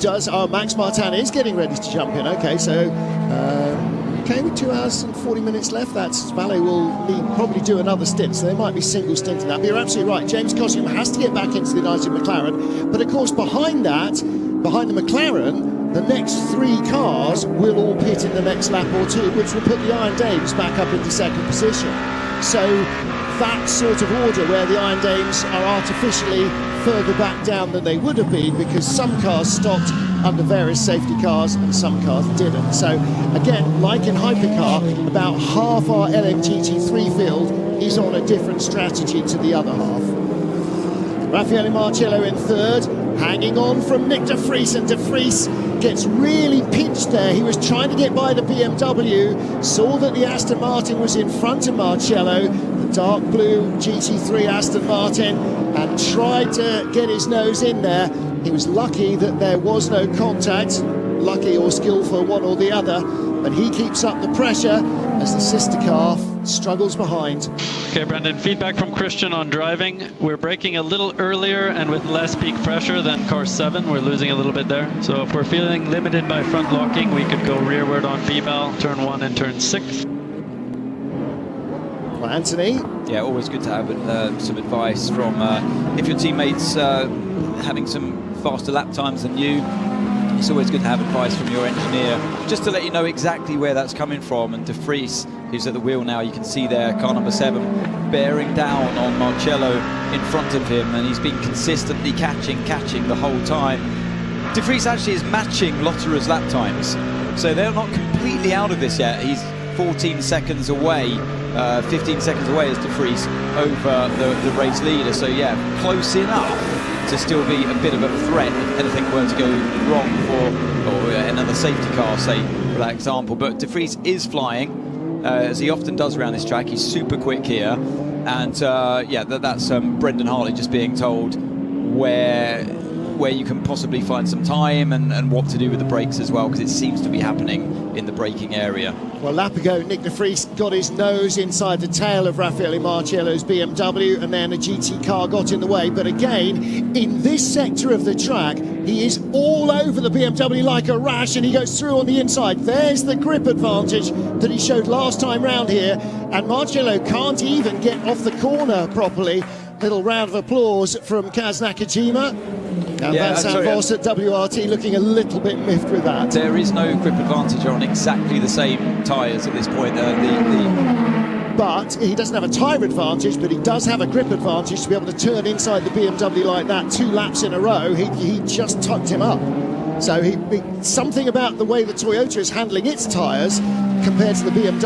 does. Oh, Max Martin is getting ready to jump in. Okay, so okay, with 2 hours and 40 minutes left, that's Valle will probably do another stint, so there might be single stint in that. But you're absolutely right, James Costume has to get back into the United McLaren, but of course behind that, behind the McLaren, the next 3 cars will all pit in the next lap or 2, which will put the Iron Dames back up into 2nd position. So that sort of order where the Iron Dames are artificially further back down than they would have been, because some cars stopped under various safety cars and some cars didn't. So again, like in Hypercar, about half our LMGT3 field is on a different strategy to the other half. Raffaele Marcello in 3rd, hanging on from Nick de Vries, and de Vries gets really pinched there. He was trying to get by the BMW, saw that the Aston Martin was in front of Marcello, the dark blue GT3 Aston Martin, and tried to get his nose in there. He was lucky that there was no contact, lucky or skillful, one or the other, but he keeps up the pressure as the sister car struggles behind. Okay, Brendan, feedback from Christian on driving. We're braking a little earlier and with less peak pressure than car 7. We're losing a little bit there. So if we're feeling limited by front locking, we could go rearward on B-Val, turn 1 and turn 6. Well, Anthony? Yeah, always good to have some advice from if your teammates having some faster lap times than you. It's always good to have advice from your engineer, just to let you know exactly where that's coming from. And de Vries, who's at the wheel now, you can see there, car number 7, bearing down on Marcello in front of him, and he's been consistently catching the whole time. De Vries actually is matching Lotterer's lap times, so they're not completely out of this yet. He's 14 seconds away, 15 seconds away as de Vries over the race leader, so yeah, close enough to still be a bit of a threat if anything were to go wrong for another safety car, say, for that example. But de Vries is flying, as he often does around this track. He's super quick here, and yeah, that's Brendan Hartley just being told where you can possibly find some time and what to do with the brakes as well, because it seems to be happening in the braking area. Well, a lap ago, Nick de Vries got his nose inside the tail of Raffaele Marcello's BMW, and then a GT car got in the way. But again, in this sector of the track, he is all over the BMW like a rash, and he goes through on the inside. There's the grip advantage that he showed last time round here, and Marcello can't even get off the corner properly. Little round of applause from Kaz Nakajima. And yeah, Vincent Vos at WRT looking a little bit miffed with that. There is no grip advantage on exactly the same tyres at this point. But he doesn't have a tyre advantage, but he does have a grip advantage to be able to turn inside the BMW like that 2 laps in a row. He just tucked him up. So something about the way the Toyota is handling its tyres compared to the BMW